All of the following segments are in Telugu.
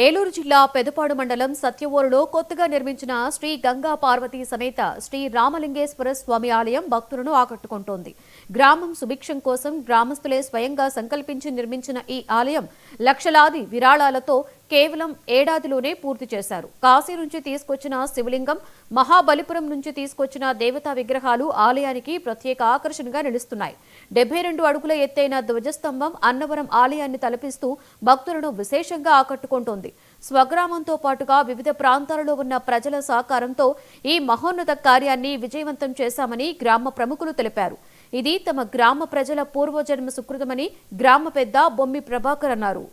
ఏలూరు జిల్లా పెదపాడు మండలం సత్యవోలులో కొత్తగా నిర్మించిన శ్రీ గంగా పార్వతీ సమేత శ్రీ రామలింగేశ్వర స్వామి ఆలయం భక్తులను ఆకట్టుకుంటోంది. గ్రామం సుభిక్షం కోసం గ్రామస్తులే స్వయంగా సంకల్పించి నిర్మించిన ఈ ఆలయం లక్షలాది విరాళాలతో కేవలం ఏడాదిలోనే పూర్తి చేశారు. కాశీ నుంచి తీసుకొచ్చిన శివలింగం, మహాబలిపురం నుంచి తీసుకొచ్చిన దేవతా విగ్రహాలు ఆలయానికి ప్రత్యేక ఆకర్షణగా నిలుస్తున్నాయి. 72 అడుగుల ఎత్తైన ధ్వజస్తంభం అన్నవరం ఆలయాన్ని తలపిస్తూ భక్తులను విశేషంగా ఆకట్టుకుంటోంది. స్వగ్రామంతో పాటుగా వివిధ ప్రాంతాలలో ఉన్న ప్రజల సహకారంతో ఈ మహోన్నత కార్యాన్ని విజయవంతం చేశామని గ్రామ ప్రముఖులు తెలిపారు. ఇది తమ గ్రామ ప్రజల పూర్వజన్మ సుకృతమని గ్రామ పెద్ద బొమ్మి ప్రభాకర్ అన్నారు.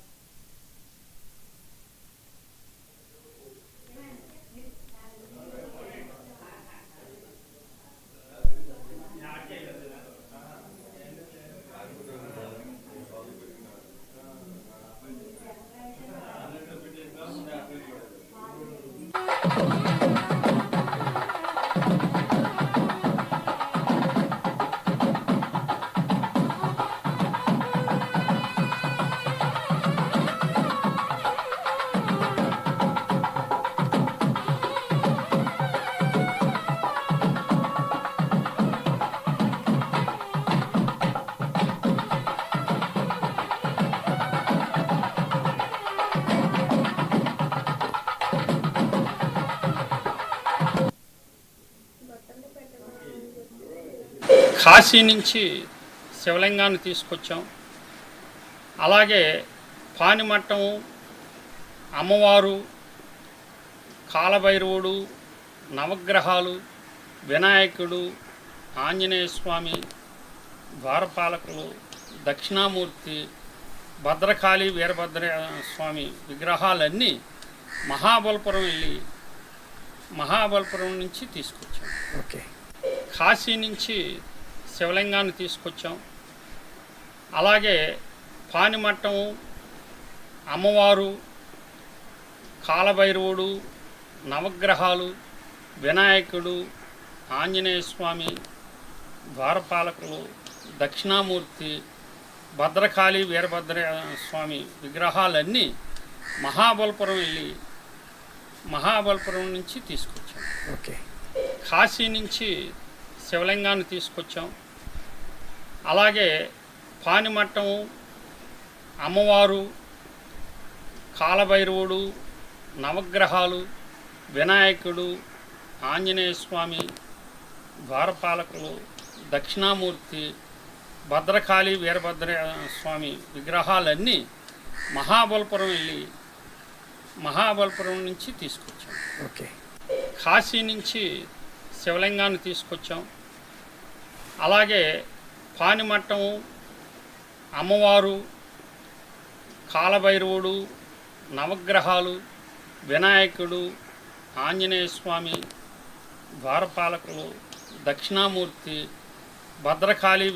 కాశీ నుంచి శివలింగాన్ని తీసుకొచ్చాం. అలాగే పానిమట్టం, అమ్మవారు, కాలభైరవుడు, నవగ్రహాలు, వినాయకుడు, ఆంజనేయ స్వామి, ద్వారపాలకులు, దక్షిణామూర్తి, భద్రకాళి, వీరభద్ర స్వామి విగ్రహాలన్నీ మహాబలిపురం వెళ్ళి మహాబలిపురం నుంచి తీసుకొచ్చాం. ఓకే. కాశీ నుంచి శివలింగాన్ని తీసుకొచ్చాం. అలాగే పానిమట్టం, అమ్మవారు, కాలభైరవుడు, నవగ్రహాలు, వినాయకుడు, ఆంజనేయ స్వామి, ద్వారపాలకులు, దక్షిణామూర్తి, భద్రకాళి, వీరభద్ర స్వామి విగ్రహాలన్నీ మహాబలిపురం వెళ్ళి మహాబలిపురం నుంచి తీసుకొచ్చాం. ఓకే. కాశీ నుంచి శివలింగాన్ని తీసుకొచ్చాం. అలాగే పానిమట్టం, అమ్మవారు, కాలభైరవుడు, నవగ్రహాలు, వినాయకుడు, ఆంజనేయ స్వామి, ద్వారపాలకులు, దక్షిణామూర్తి, భద్రకాళి, వీరభద్ర స్వామి విగ్రహాలన్నీ మహాబలిపురం వెళ్ళి మహాబలిపురం నుంచి తీసుకొచ్చాం. ఓకే. కాశీ నుంచి శివలింగాన్ని తీసుకొచ్చాం. అలాగే పానిమట్టం, అమ్మవారు, కాలభైరవుడు, నవగ్రహాలు, వినాయకుడు, ఆంజనేయ స్వామి, ద్వారపాలకులు, దక్షిణామూర్తి, భద్రకాళి